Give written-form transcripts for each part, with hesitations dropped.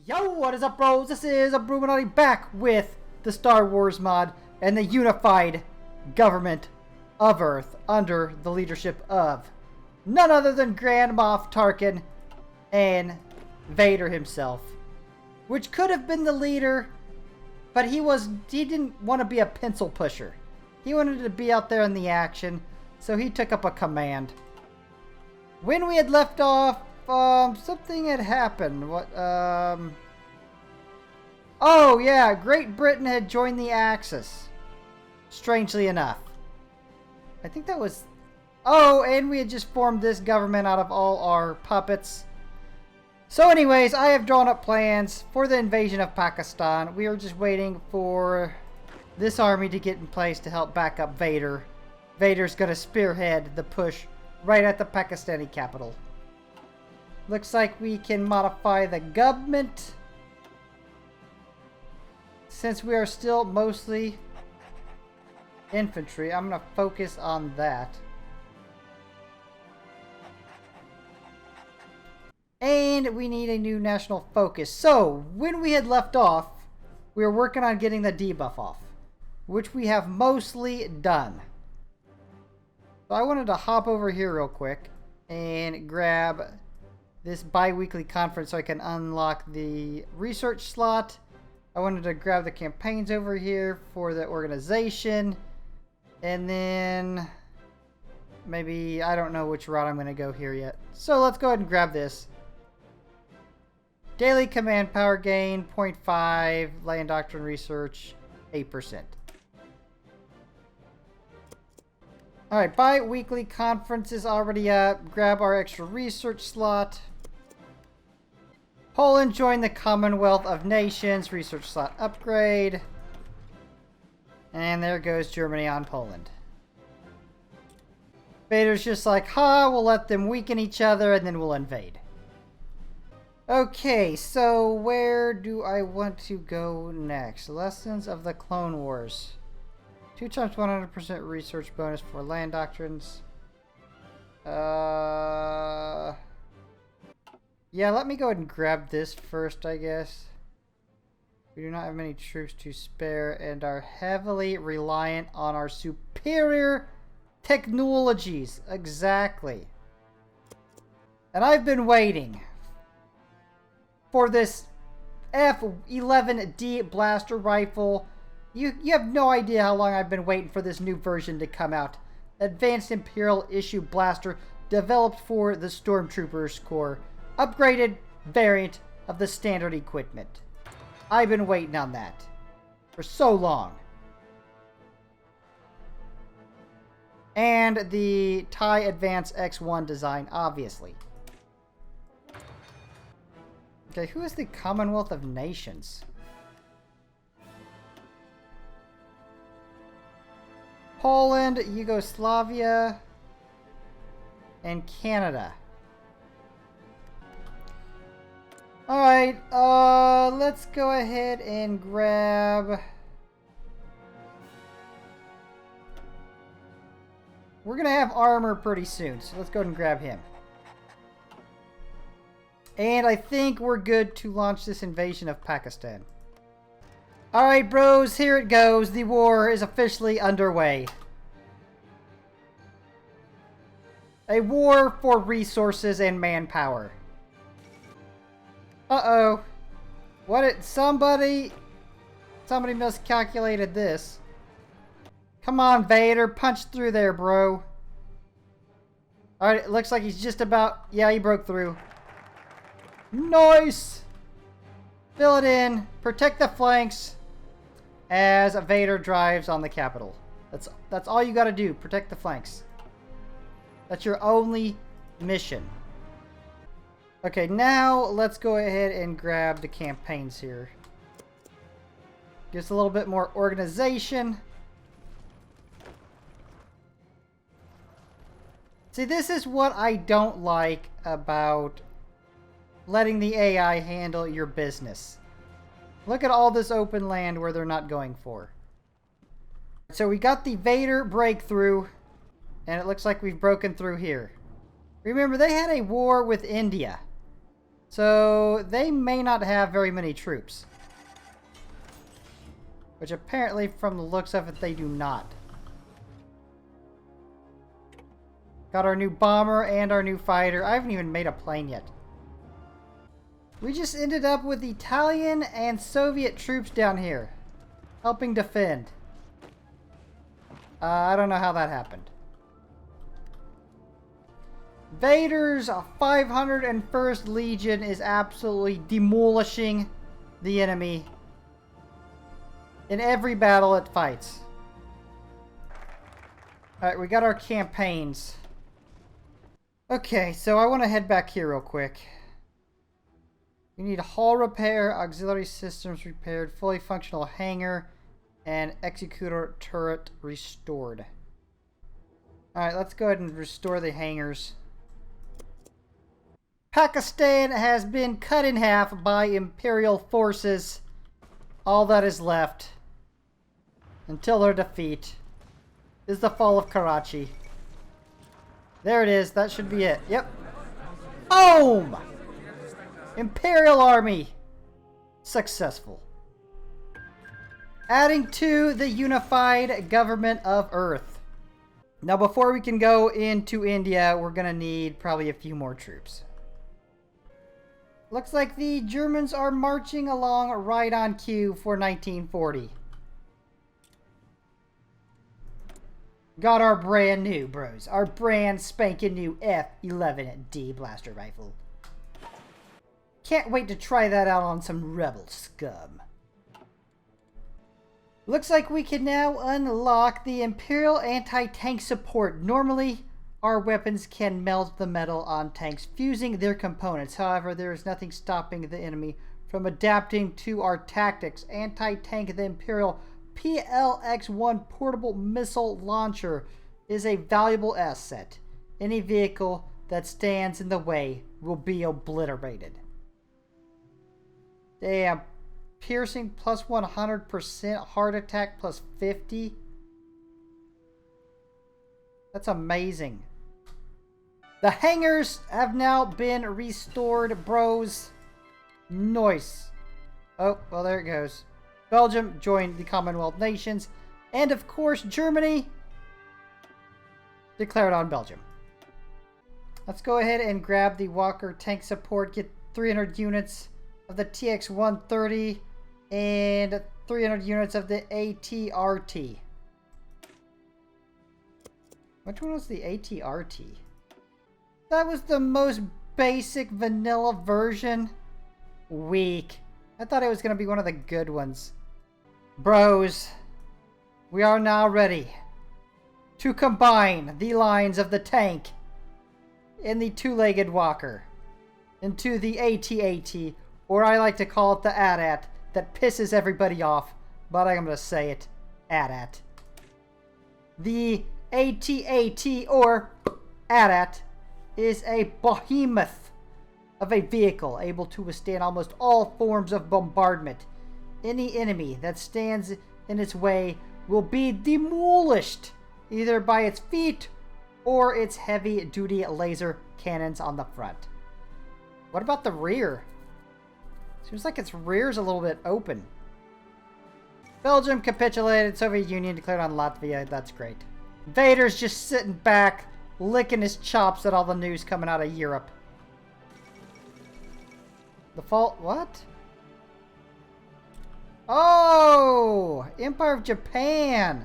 Yo, what is up, bros? This is Bruchminati back with the Star Wars mod and the unified government of Earth under the leadership of none other than Grand Moff Tarkin and Vader himself. Which could have been the leader, but he didn't want to be a pencil pusher. He wanted to be out there in the action, so he took up a command. When we had left off, something had happened. What, oh, yeah, Great Britain had joined the Axis. Strangely enough. I think that was... Oh, and we had just formed this government out of all our puppets. So anyways, I have drawn up plans for the invasion of Pakistan. We are just waiting for this army to get in place to help back up Vader. Vader's going to spearhead the push right at the Pakistani capital. Looks like we can modify the government. Since we are still mostly infantry, I'm going to focus on that. And we need a new national focus. So, when we had left off, we were working on getting the debuff off, which we have mostly done. So I wanted to hop over here real quick and grab this bi-weekly conference so I can unlock the research slot. I wanted to grab the campaigns over here for the organization. And then maybe, I don't know which route I'm going to go here yet. So let's go ahead and grab this. Daily command power gain, 0.5. Land doctrine research, 8%. Alright, bi-weekly conference is already up. Grab our extra research slot. Poland joined the Commonwealth of Nations. Research slot upgrade. And there goes Germany on Poland. Vader's just like, ha, we'll let them weaken each other and then we'll invade. Okay, so where do I want to go next? Lessons of the Clone Wars. 2 times 100% research bonus for land doctrines. Yeah, let me go ahead and grab this first, I guess. We do not have many troops to spare and are heavily reliant on our superior technologies. Exactly. And I've been waiting for this F-11D blaster rifle. You have no idea how long I've been waiting for this new version to come out. Advanced Imperial issue blaster developed for the Stormtroopers Corps. Upgraded variant of the standard equipment. I've been waiting on that for so long. And the TIE Advance X1 design, obviously. Okay, who is the Commonwealth of Nations? Poland, Yugoslavia, and Canada. Alright, let's go ahead and grab... We're gonna have armor pretty soon, so let's go ahead and grab him. And I think we're good to launch this invasion of Pakistan. Alright, bros, here it goes. The war is officially underway. A war for resources and manpower. Uh-oh. Somebody miscalculated this. Come on, Vader. Punch through there, bro. Alright, it looks like he's just about... Yeah, he broke through. Nice! Fill it in. Protect the flanks as Vader drives on the capital. That's all you gotta do. Protect the flanks. That's your only mission. Okay, now let's go ahead and grab the campaigns here. Gives a little bit more organization. See, this is what I don't like about letting the AI handle your business. Look at all this open land where they're not going for. So we got the Vader breakthrough, and it looks like we've broken through here. Remember, they had a war with India. So they may not have very many troops. Which apparently, from the looks of it, they do not. Got our new bomber and our new fighter. I haven't even made a plane yet. We just ended up with Italian and Soviet troops down here. Helping defend. I don't know how that happened. Vader's 501st Legion is absolutely demolishing the enemy in every battle it fights. Alright, we got our campaigns. Okay, so I want to head back here real quick. We need hull repair, auxiliary systems repaired, fully functional hangar, and executor turret restored. Alright, let's go ahead and restore the hangars. Pakistan has been cut in half by Imperial forces. All that is left, until their defeat, is the Fall of Karachi. There it is. That should be it. Yep. Boom! Imperial Army. Successful. Adding to the unified government of Earth. Now, before we can go into India, we're going to need probably a few more troops. Looks like the Germans are marching along right on cue for 1940. Got our brand new, bros. Our brand spanking new F-11D blaster rifle. Can't wait to try that out on some rebel scum. Looks like we can now unlock the Imperial anti-tank support. Normally, our weapons can melt the metal on tanks, fusing their components. However, there is nothing stopping the enemy from adapting to our tactics. Anti-tank, the Imperial PLX-1 portable missile launcher is a valuable asset. Any vehicle that stands in the way will be obliterated. Damn. Piercing plus 100%, heart attack plus 50. That's amazing. The hangars have now been restored, bros. Nice. Oh, well, there it goes. Belgium joined the Commonwealth nations. And, of course, Germany declared on Belgium. Let's go ahead and grab the Walker tank support. Get 300 units of the TX-130 and 300 units of the ATRT. Which one was the ATRT? That was the most basic vanilla version. Weak. I thought it was going to be one of the good ones. Bros, we are now ready to combine the lines of the tank and the two-legged walker into the AT-AT, or I like to call it the AT-AT, that pisses everybody off, but I'm going to say it, AT-AT. The AT-AT, or AT-AT, is a behemoth of a vehicle able to withstand almost all forms of bombardment. Any enemy that stands in its way will be demolished either by its feet or its heavy-duty laser cannons on the front. What about the rear? Seems like its rear's a little bit open. Belgium capitulated. Soviet Union declared on Latvia. That's great. Vader's just sitting back, licking his chops at all the news coming out of Europe. The fault... What? Oh! Empire of Japan!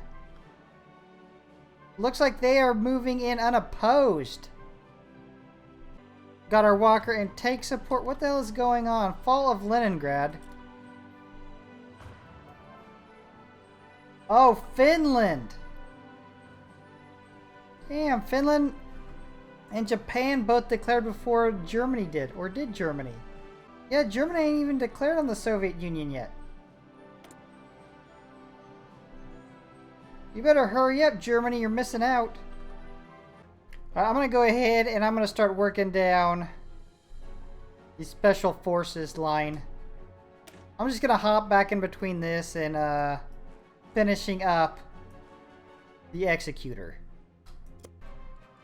Looks like they are moving in unopposed. Got our walker and tank support. What the hell is going on? Fall of Leningrad. Oh, Finland! Damn, Finland and Japan both declared before Germany did. Or did Germany? Yeah, Germany ain't even declared on the Soviet Union yet. You better hurry up, Germany. You're missing out. Alright, I'm going to go ahead and I'm going to start working down the Special Forces line. I'm just going to hop back in between this and finishing up the Executor.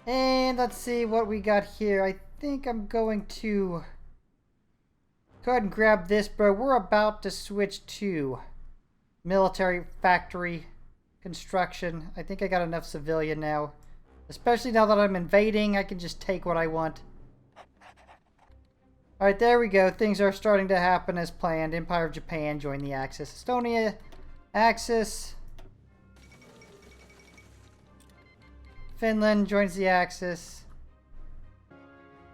And let's see what we got here. I think I'm going to Go ahead and grab this, bro. We're about to switch to military factory construction. I think I got enough civilian now. Especially now that I'm invading, I can just take what I want. Alright, there we go. Things are starting to happen as planned. Empire of Japan joined the Axis. Estonia, Axis. Finland joins the Axis.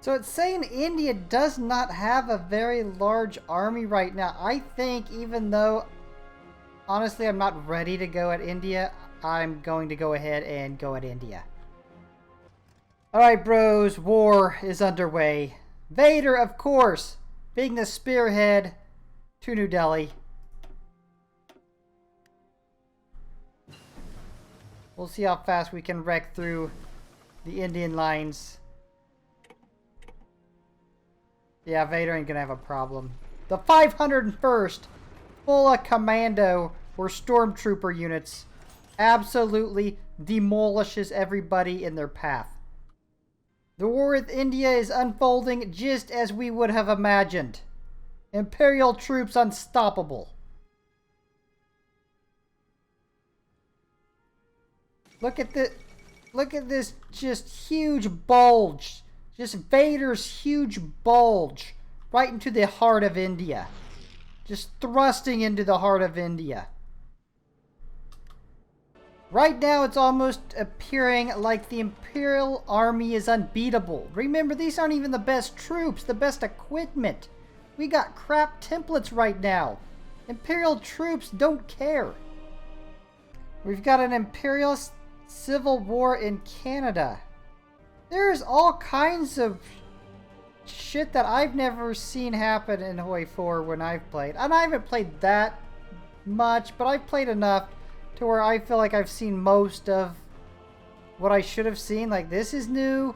So it's saying India does not have a very large army right now. I think even though, honestly, I'm not ready to go at India, I'm going to go ahead and go at India. Alright, bros, war is underway. Vader, of course, being the spearhead to New Delhi. We'll see how fast we can wreck through the Indian lines. Yeah, Vader ain't gonna have a problem. The 501st full of commando or stormtrooper units absolutely demolishes everybody in their path. The war with India is unfolding just as we would have imagined. Imperial troops unstoppable. Look at this just huge bulge. Just Vader's huge bulge right into the heart of India. Just thrusting into the heart of India. Right now, it's almost appearing like the Imperial Army is unbeatable. Remember, these aren't even the best troops, the best equipment. We got crap templates right now. Imperial troops don't care. We've got an imperialist civil war in Canada. There's all kinds of shit that I've never seen happen in Hoi 4 when I've played. And I haven't played that much, but I've played enough to where I feel like I've seen most of what I should have seen. Like, this is new.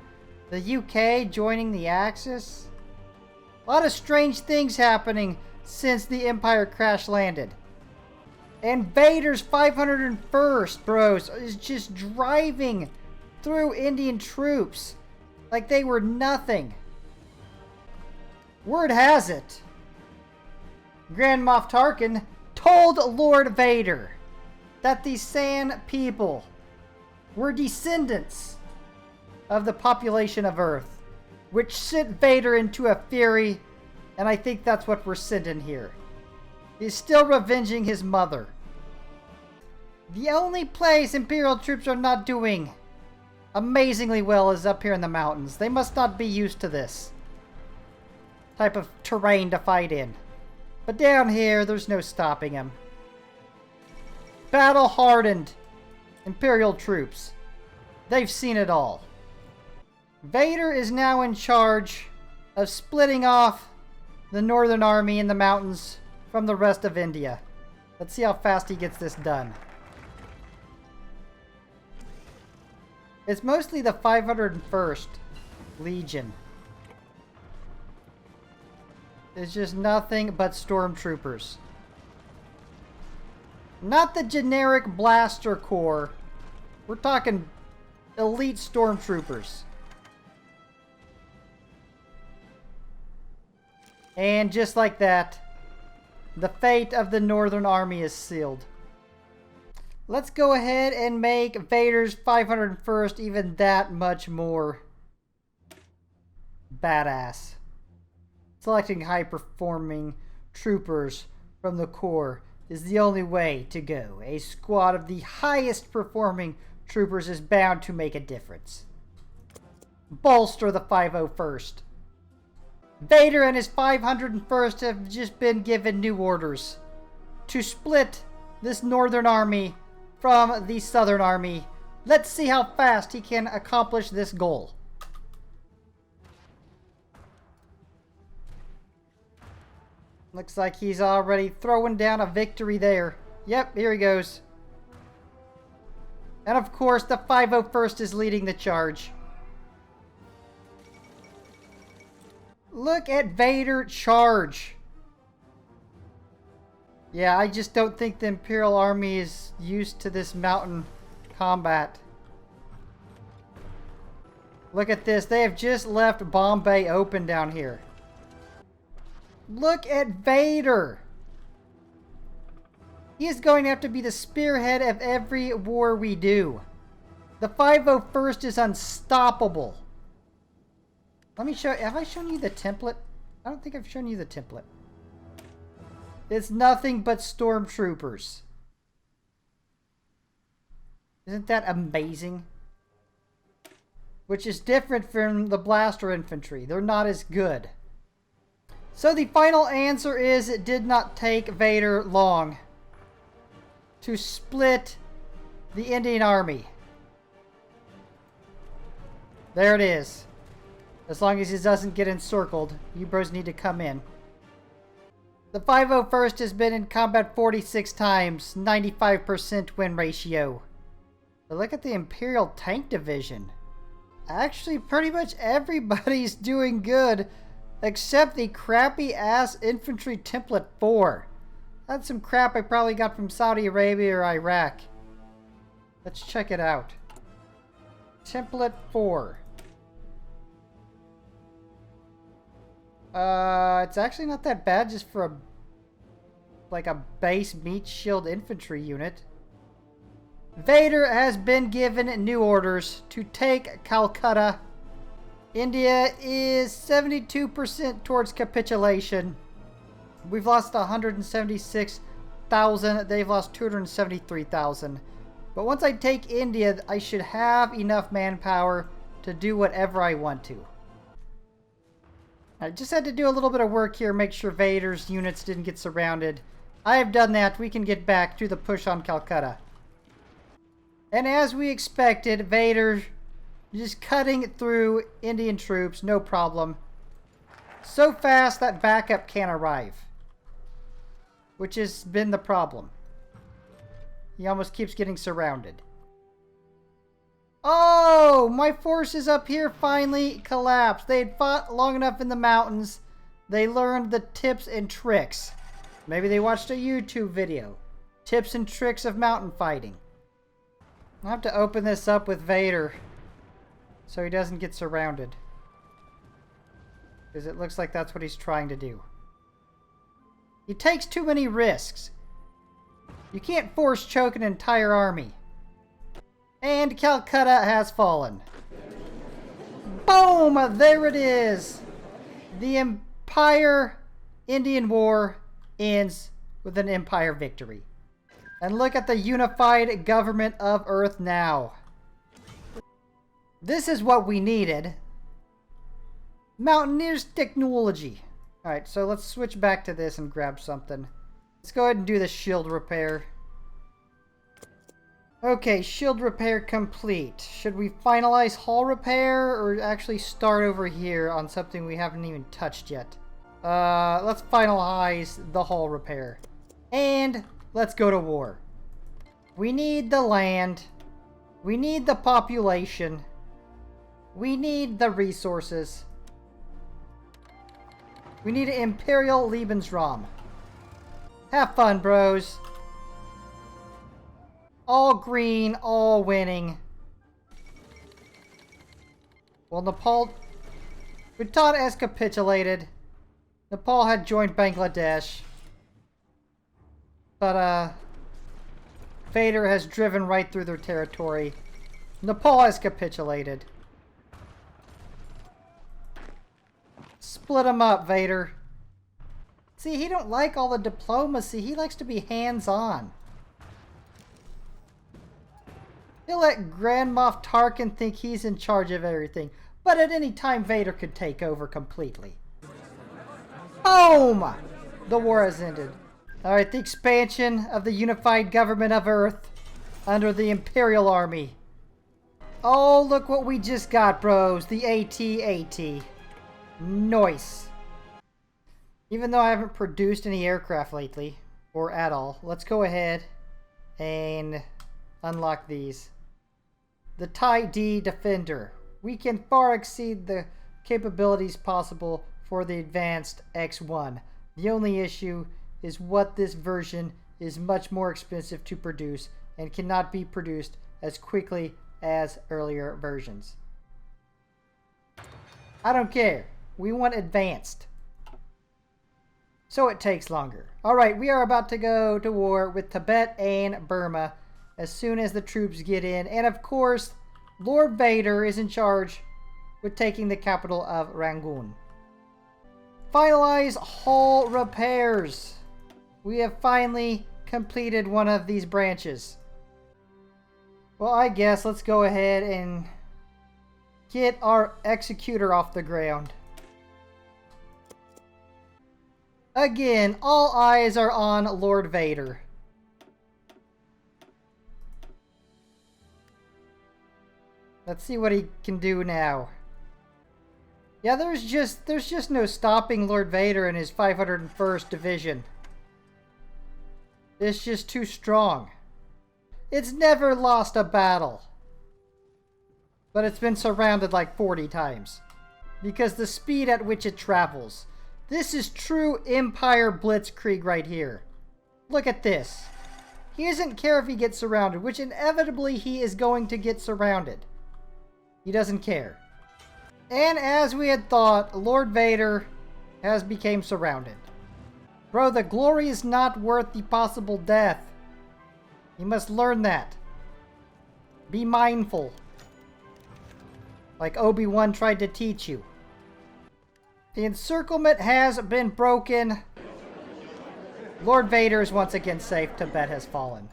The UK joining the Axis. A lot of strange things happening since the Empire crash landed. And Vader's 501st, bros, is just driving through Indian troops like they were nothing. Word has it, Grand Moff Tarkin told Lord Vader that the Sand people were descendants of the population of Earth, which sent Vader into a fury, and I think that's what we're sending here. He's still revenging his mother. The only place Imperial troops are not doing amazingly well is up here in the mountains. They must not be used to this type of terrain to fight in. But down here, there's no stopping them. Battle-hardened Imperial troops. They've seen it all. Vader is now in charge of splitting off the Northern Army in the mountains from the rest of India. Let's see how fast he gets this done. It's mostly the 501st Legion. It's just nothing but stormtroopers. Not the generic blaster corps. We're talking elite stormtroopers. And just like that, the fate of the Northern Army is sealed. Let's go ahead and make Vader's 501st even that much more badass. Selecting high-performing troopers from the Corps is the only way to go. A squad of the highest-performing troopers is bound to make a difference. Bolster the 501st. Vader and his 501st have just been given new orders to split this Northern Army from the Southern Army. Let's see how fast he can accomplish this goal. Looks like he's already throwing down a victory there. Yep, here he goes. And of course, the 501st is leading the charge. Look at Vader charge. Yeah, I just don't think the Imperial Army is used to this mountain combat. Look at this. They have just left Bombay open down here. Look at Vader. He is going to have to be the spearhead of every war we do. The 501st is unstoppable. Let me show. Have I shown you the template? I don't think I've shown you the template. It's nothing but stormtroopers. Isn't that amazing? Which is different from the blaster infantry. They're not as good. So the final answer is it did not take Vader long to split the Indian Army. There it is. As long as he doesn't get encircled, you bros need to come in. The 501st has been in combat 46 times, 95% win ratio. But look at the Imperial Tank Division. Actually, pretty much everybody's doing good, except the crappy ass Infantry Template 4. That's some crap I probably got from Saudi Arabia or Iraq. Let's check it out. Template 4. It's actually not that bad just for a base meat shield infantry unit. Vader has been given new orders to take Calcutta. India is 72% towards capitulation. We've lost 176,000. They've lost 273,000. But once I take India, I should have enough manpower to do whatever I want to. I just had to do a little bit of work here, make sure Vader's units didn't get surrounded. I have done that. We can get back to the push on Calcutta. And as we expected, Vader just cutting through Indian troops, no problem. So fast that backup can't arrive. Which has been the problem. He almost keeps getting surrounded. Oh, my forces up here finally collapsed. They had fought long enough in the mountains. They learned the tips and tricks. Maybe they watched a YouTube video. Tips and tricks of mountain fighting. I'll have to open this up with Vader so he doesn't get surrounded. Because it looks like that's what he's trying to do. He takes too many risks. You can't force choke an entire army. And Calcutta has fallen. Boom! There it is! The Empire-Indian War ends with an Empire victory. And look at the unified government of Earth now. This is what we needed. Mountaineers technology. Alright, so let's switch back to this and grab something. Let's go ahead and do the shield repair. Okay, shield repair complete. Should we finalize hull repair or actually start over here on something we haven't even touched yet? Let's finalize the hull repair. And let's go to war. We need the land. We need the population. We need the resources. We need an Imperial Lebensraum. Have fun, bros. All green, all winning. Well, Bhutan has capitulated. Nepal had joined Bangladesh. But, Vader has driven right through their territory. Nepal has capitulated. Split them up, Vader. See, he don't like all the diplomacy. He likes to be hands-on. He'll let Grand Moff Tarkin think he's in charge of everything. But at any time, Vader could take over completely. Boom! The war has ended. Alright, the expansion of the unified government of Earth under the Imperial Army. Oh, look what we just got, bros. The AT-AT. Nice. Even though I haven't produced any aircraft lately, or at all, let's go ahead and unlock these. The TIE D Defender. We can far exceed the capabilities possible for the advanced X1. The only issue is what this version is much more expensive to produce and cannot be produced as quickly as earlier versions. I don't care. We want advanced. So it takes longer. Alright, we are about to go to war with Tibet and Burma as soon as the troops get in. And of course, Lord Vader is in charge with taking the capital of Rangoon. Finalize hull repairs. We have finally completed one of these branches. Well, I guess let's go ahead and get our executor off the ground. Again, all eyes are on Lord Vader. Let's see what he can do now. Yeah, there's just no stopping Lord Vader and his 501st Division. It's just too strong. It's never lost a battle. But it's been surrounded like 40 times. Because the speed at which it travels. This is true Empire Blitzkrieg right here. Look at this. He doesn't care if he gets surrounded, which inevitably he is going to get surrounded. He doesn't care. And as we had thought, Lord Vader has become surrounded. Bro, the glory is not worth the possible death. You must learn that. Be mindful. Like Obi-Wan tried to teach you. The encirclement has been broken. Lord Vader is once again safe. Tibet has fallen.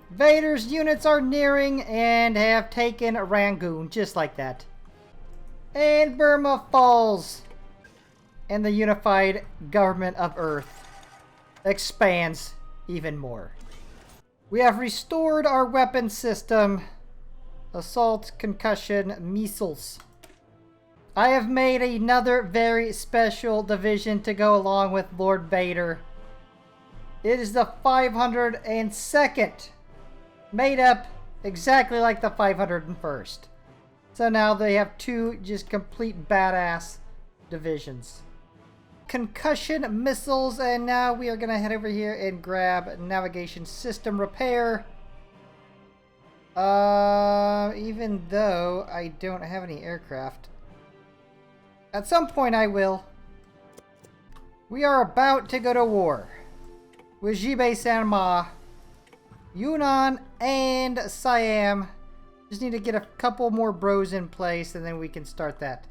Vader's units are nearing and have taken Rangoon, just like that. And Burma falls. And the unified government of Earth expands even more. We have restored our weapon system. Assault, concussion, missiles. I have made another very special division to go along with Lord Vader. It is the 502nd. Made up exactly like the 501st. So now they have two just complete badass divisions. Concussion missiles, and now we are going to head over here and grab navigation system repair. Even though I don't have any aircraft. At some point I will. We are about to go to war with Jibei Sanma, Yunnan, and Siam. Just need to get a couple more bros in place and then we can start that.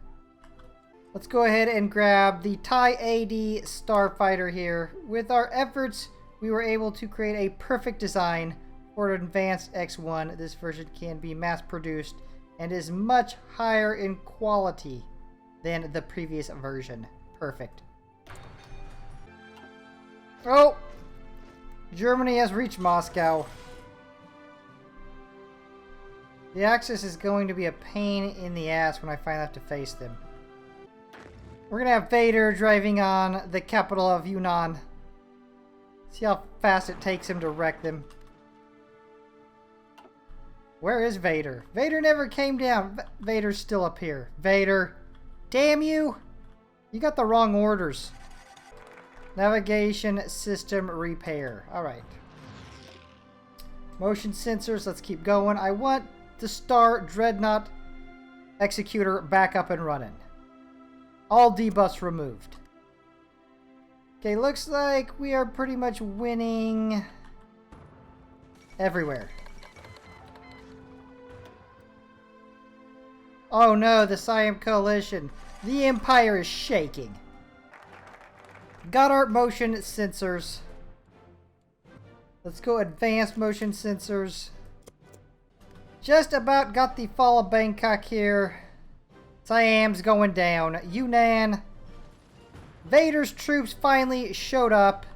Let's go ahead and grab the Thai AD Starfighter here. With our efforts, we were able to create a perfect design for an advanced X1. This version can be mass produced and is much higher in quality than the previous version. Perfect. Oh! Germany has reached Moscow. The Axis is going to be a pain in the ass when I finally have to face them. We're gonna have Vader driving on the capital of Yunnan. See how fast it takes him to wreck them. Where is Vader? Vader never came down. Vader's still up here. Vader. Damn you! You got the wrong orders. Navigation system repair. Alright. Motion sensors. Let's keep going. I want the Star Dreadnought Executor back up and running. All debuffs removed. Okay, looks like we are pretty much winning everywhere. Oh no, the Siam Coalition. The Empire is shaking. Got our motion sensors. Let's go advanced motion sensors. Just about got the fall of Bangkok here. Siam's going down. Yunnan. Vader's troops finally showed up.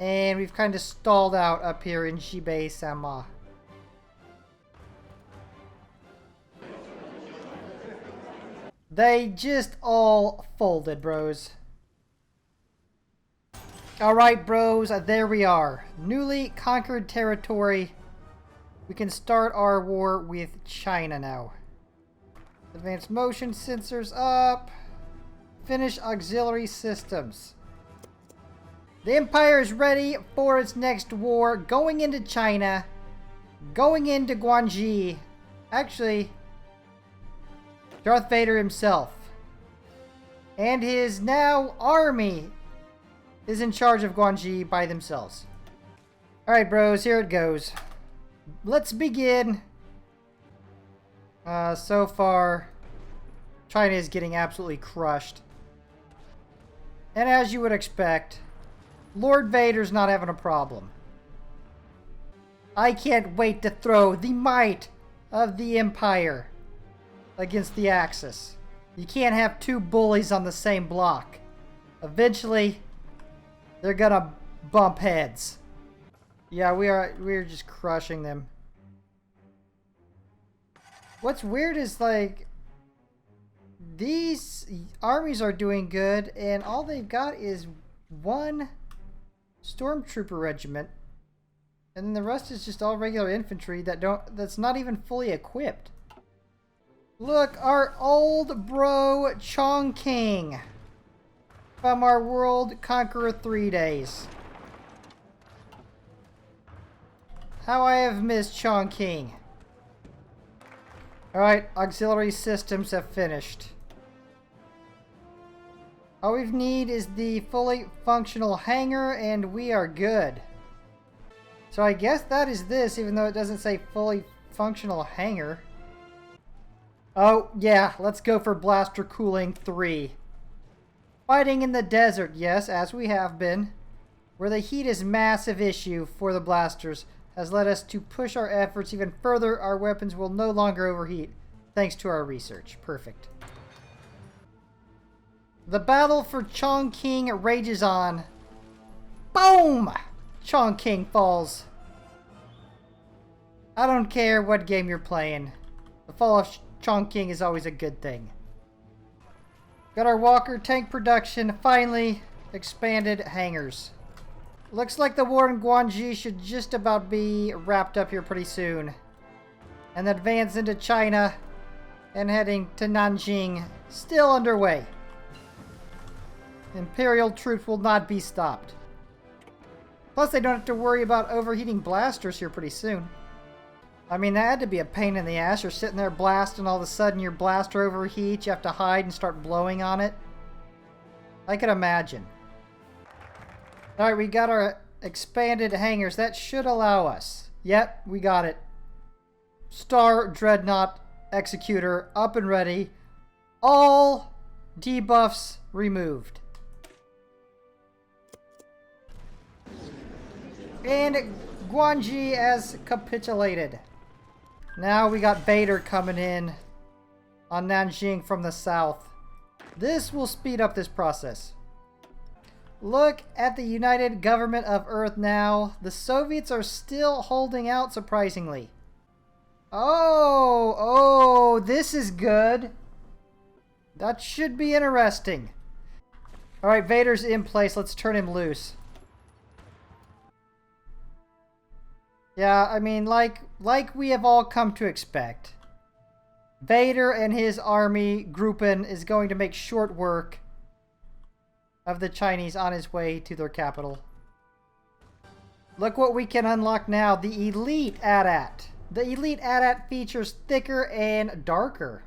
And we've kind of stalled out up here in Jibei Sanma. They just all folded, bros. Alright, bros. There we are. Newly conquered territory. We can start our war with China now. Advanced motion sensors up. Finish auxiliary systems. The Empire is ready for its next war. Going into China. Going into Guangxi. Actually, Darth Vader himself. And his now army is in charge of Guangxi by themselves. Alright, bros, here it goes. Let's begin. So far, China is getting absolutely crushed. And as you would expect, Lord Vader's not having a problem. I can't wait to throw the might of the Empire against the Axis. You can't have two bullies on the same block. Eventually, they're gonna bump heads. Yeah, we're just crushing them. What's weird is, like, these armies are doing good, and all they've got is one stormtrooper regiment, and then the rest is just all regular infantry that's not even fully equipped. Look, our old bro Chongqing from our World Conqueror 3 days. How I have missed Chongqing. Alright, auxiliary systems have finished. All we need is the fully functional hangar, and we are good. So I guess that is this, even though it doesn't say fully functional hangar. Oh, yeah, let's go for Blaster Cooling 3. Fighting in the desert, yes, as we have been, where the heat is a massive issue for the blasters, has led us to push our efforts even further. Our weapons will no longer overheat, thanks to our research. Perfect. The battle for Chongqing rages on. Boom! Chongqing falls. I don't care what game you're playing. The fall of Chongqing is always a good thing. Got our Walker tank production finally expanded hangars. Looks like the war in Guangxi should just about be wrapped up here pretty soon. And the advance into China and heading to Nanjing still underway. Imperial troops will not be stopped. Plus, they don't have to worry about overheating blasters here pretty soon. I mean, that had to be a pain in the ass. You're sitting there blasting, all of a sudden your blaster overheats, you have to hide and start blowing on it. I can imagine. Alright, we got our expanded hangars. That should allow us. Yep, we got it. Star Dreadnought Executor up and ready. All debuffs removed. And Guangxi has capitulated. Now we got Vader coming in on Nanjing from the south. This will speed up this process. Look at the United Government of Earth now. The Soviets are still holding out, surprisingly. Oh, this is good. That should be interesting. Alright, Vader's in place. Let's turn him loose. Yeah, I mean, like we have all come to expect. Vader and his army grouping is going to make short work of the Chinese on his way to their capital. Look what we can unlock now. The Elite AT-AT. The Elite AT-AT features thicker and darker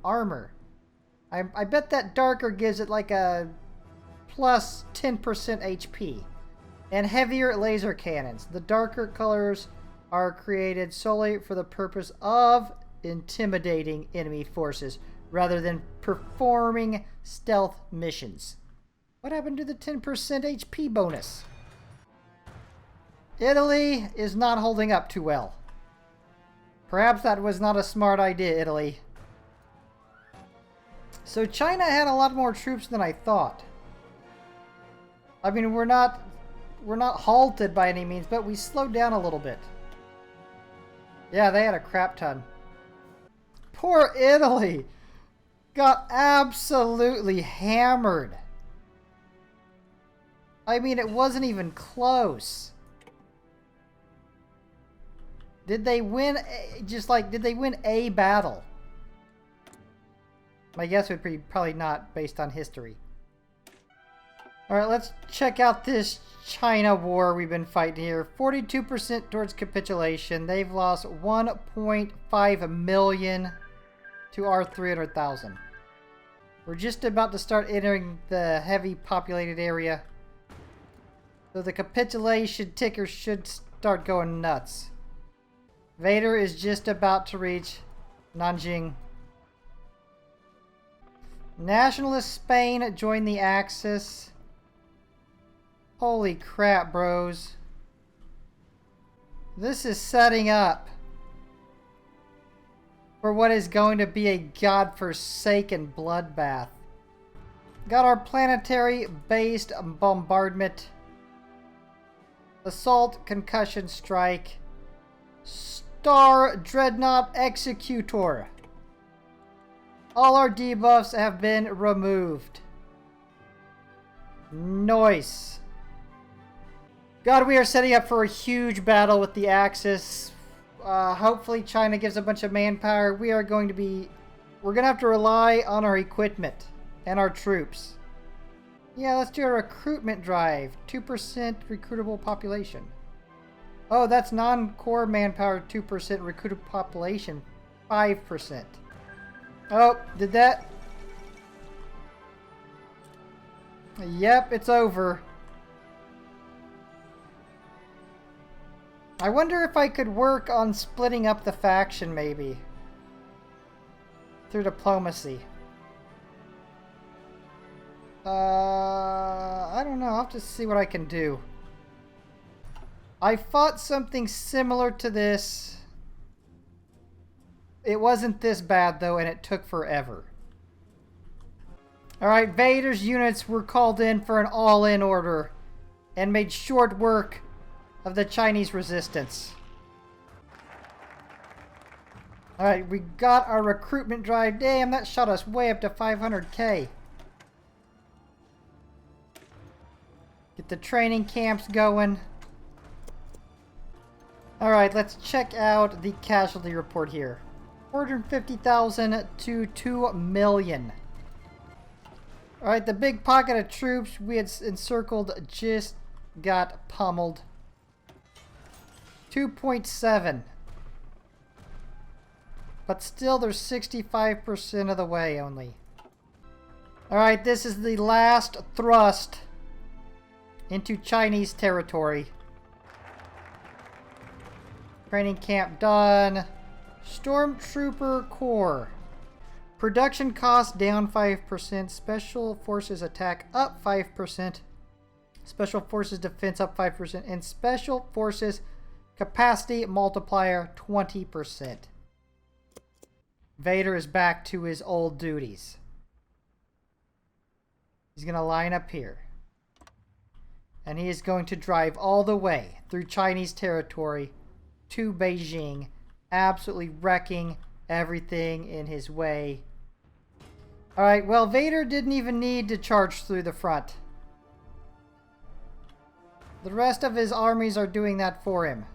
armor. I bet that darker gives it like a plus 10% HP. And heavier laser cannons. The darker colors are created solely for the purpose of intimidating enemy forces rather than performing stealth missions. What happened to the 10% HP bonus? Italy is not holding up too well. Perhaps that was not a smart idea, Italy. So China had a lot more troops than I thought. I mean, we're not halted by any means, but we slowed down a little bit. Yeah, they had a crap ton. Poor Italy got absolutely hammered. I mean, it wasn't even close. Did they win, did they win a battle? My guess would be probably not, based on history. Alright, let's check out this China war we've been fighting here. 42% towards capitulation. They've lost 1.5 million to our 300,000. We're just about to start entering the heavy populated area. So the capitulation ticker should start going nuts. Vader is just about to reach Nanjing. Nationalist Spain joined the Axis. Holy crap, bros. This is setting up for what is going to be a godforsaken bloodbath. Got our planetary-based bombardment. Assault, concussion strike. Star Dreadnought Executor. All our debuffs have been removed. Nice. God, we are setting up for a huge battle with the Axis. Hopefully China gives a bunch of manpower. We're going to have to rely on our equipment and our troops. Yeah, let's do a recruitment drive. 2% recruitable population. Oh, that's non-core manpower, 2% recruitable population, 5%. Oh, did that? Yep, it's over. I wonder if I could work on splitting up the faction, maybe. Through diplomacy. I don't know. I'll have to see what I can do. I fought something similar to this. It wasn't this bad, though, and it took forever. Alright, Vader's units were called in for an all-in order and made short work of the Chinese resistance. Alright, we got our recruitment drive. Damn, that shot us way up to 500k. Get the training camps going. Alright, let's check out the casualty report here. 450,000 to 2 million. Alright, the big pocket of troops we had encircled just got pummeled. 2.7. But still, they're 65% of the way only. Alright, this is the last thrust into Chinese territory. Training camp done. Stormtrooper Corps. Production cost down 5%. Special Forces attack up 5%. Special Forces defense up 5%. And Special Forces capacity multiplier 20%. Vader is back to his old duties. He's going to line up here. And he is going to drive all the way through Chinese territory to Beijing, absolutely wrecking everything in his way. Alright, well, Vader didn't even need to charge through the front. The rest of his armies are doing that for him.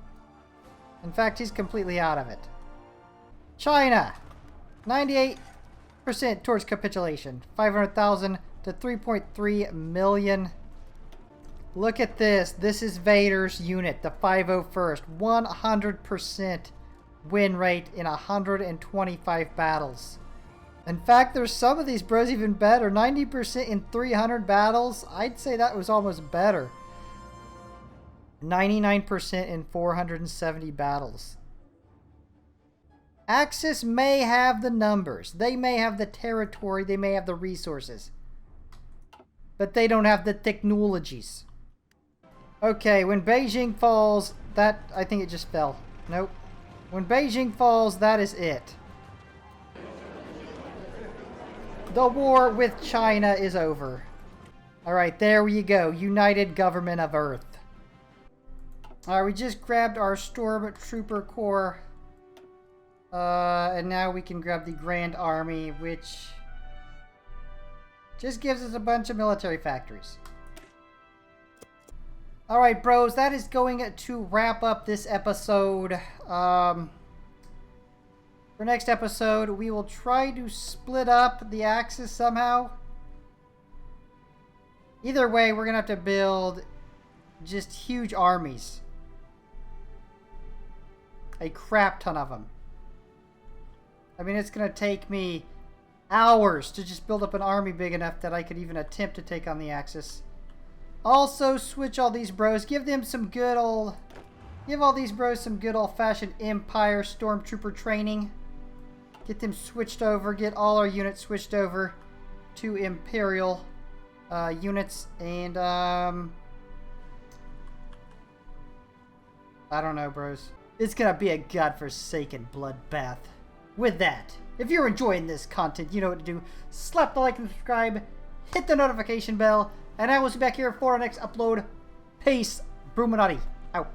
In fact, he's completely out of it. China! 98% towards capitulation. 500,000 to 3.3 million. Look at this. This is Vader's unit, the 501st. 100% win rate in 125 battles. In fact, there's some of these bros even better. 90% in 300 battles. I'd say that was almost better. 99% in 470 battles. Axis may have the numbers. They may have the territory. They may have the resources. But they don't have the technologies. Okay, when Beijing falls, that, I think it just fell. Nope. When Beijing falls, that is it. The war with China is over. Alright, there you go. United Government of Earth. Alright, we just grabbed our Stormtrooper Corps. And now we can grab the Grand Army, which just gives us a bunch of military factories. Alright, bros, that is going to wrap up this episode. For next episode, we will try to split up the Axis somehow. Either way, we're going to have to build just huge armies. A crap ton of them. I mean, it's going to take me hours to just build up an army big enough that I could even attempt to take on the Axis. Also, switch all these bros. Give them some good old... Give all these bros some good old-fashioned Empire Stormtrooper training. Get them switched over. Get all our units switched over to Imperial units. And, I don't know, bros. It's gonna be a godforsaken bloodbath. With that, if you're enjoying this content, you know what to do. Slap the like and subscribe. Hit the notification bell. And I will see you back here for our next upload. Peace. Bruchminati. Out.